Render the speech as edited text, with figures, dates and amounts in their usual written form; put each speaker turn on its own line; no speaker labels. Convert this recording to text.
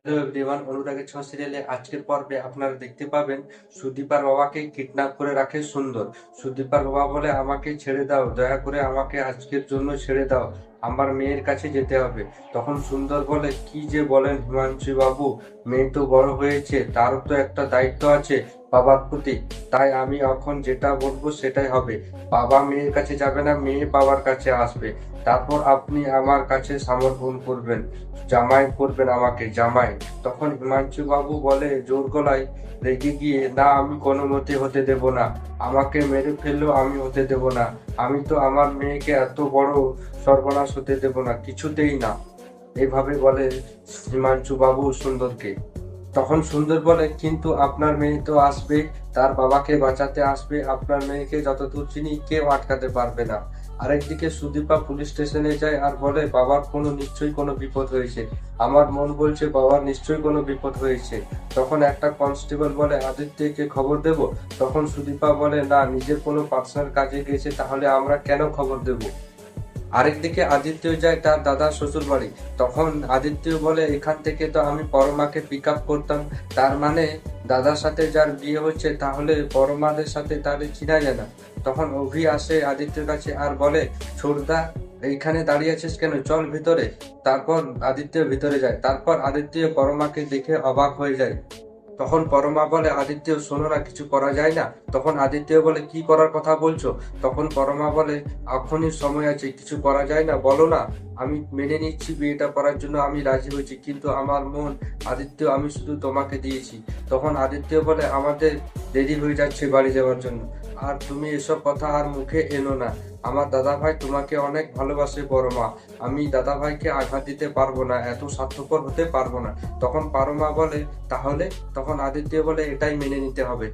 Hello everyone, অনুরাগের ছোঁয়া সিরিয়ালে আজকের পর্বে আপনারা দেখতে পাবেন সুদীপার বাবাকে কিডন্যাপ করে রাখে সুন্দর। সুদীপার বাবা বলে, আমাকে ছেড়ে দাও, দয়া করে আমাকে আজকের জন্য ছেড়ে দাও, আমার মেয়ের কাছে যেতে হবে। তখন সুন্দর বলে, কি যে বলেন হিমাংশু বাবু, মেয়ে তো বড় হয়েছে, তারও তো একটা দায়িত্ব আছে বাবার প্রতি। তাই আমি এখন যেটা বলবো সেটাই হবে। বাবা মেয়ের কাছে যাবে না, মেয়ে বাবার কাছে আসবে। তারপর আপনি আমার কাছে সমর্পণ করবেন, জামাই করবেন আমাকে জামাই। তখন হিমাংশু বাবু বলে জোর গলায়, রেগে গিয়ে, না আমি কোনো মতে হতে দেব না, আমাকে মেরে ফেললেও আমি হতে দেব না, আমি তো আমার মেয়েকে এত বড় সর্বনাশ হতে দেব না, কিছুতেই না। এইভাবে বলে হিমাংশু বাবু সুন্দরকে। তখন সুন্দর বলে, কিন্তু আপনার মেয়ে তো আসবে, তার বাবাকে বাঁচাতে আসবে, আপনার মেয়েকে যতদূর চিনি কেউ আটকাতে পারবে না। আরেকদিকে সুদীপা পুলিশ স্টেশনে যায় আর বলে, বাবার নিশ্চয়ই কোনো বিপদ হয়েছে, আমার মন বলছে বাবার নিশ্চয়ই কোনো বিপদ হয়েছে। তখন একটা কনস্টেবল বলে, আদিত্যকে খবর দেব। তখন সুদীপা বলে, না, নিজের কোনো পার্সোনাল কাজে গেছে, তাহলে আমরা কেন খবর দেব। আরেকদিকে আদিত্য যায় তার দাদার শ্বশুর বাড়ি। তখন আদিত্য বলে, এখান থেকে তো আমি পরমাকে পিক আপ করতাম, তার মানে দাদার সাথে যার বিয়ে হচ্ছে তাহলে পরমাদের সাথে তাহলে চিনা যায় না। তখন অভি আসে আদিত্যের কাছে আর বলে, ছোটদা এইখানে দাঁড়িয়ে আছিস কেন, চল ভিতরে। তারপর আদিত্য ভিতরে যায়, তারপর আদিত্য পরমাকে দেখে অবাক হয়ে যায়। তখন পরমা বলে, আদিত্য শোনো না, কিছু করা যায় না। তখন আদিত্য বলে, কি করার কথা বলছো। তখন পরমা বলে, এখনই সময় আছে, কিছু করা যায় না, বলো না। আমি মেনে নিচ্ছি, বিয়েটা করার জন্য আমি রাজি হয়েছি, কিন্তু আমার মন আদিত্য আমি শুধু তোমাকে দিয়েছি। তখন আদিত্য বলে, আমাদের দেরি হয়ে যাচ্ছে বাড়ি যাওয়ার জন্য, আর তুমি এসব কথা আর মুখে এনো না। আমার দাদা ভাই তোমাকে অনেক ভালোবাসে পরমা, আমি দাদা ভাইকে আঘাত দিতে পারবো না, এত স্বার্থপর হতে পারবো না। তখন পরমা বলে, তাহলে। তখন আদিত্য বলে, এটাই মেনে নিতে হবে।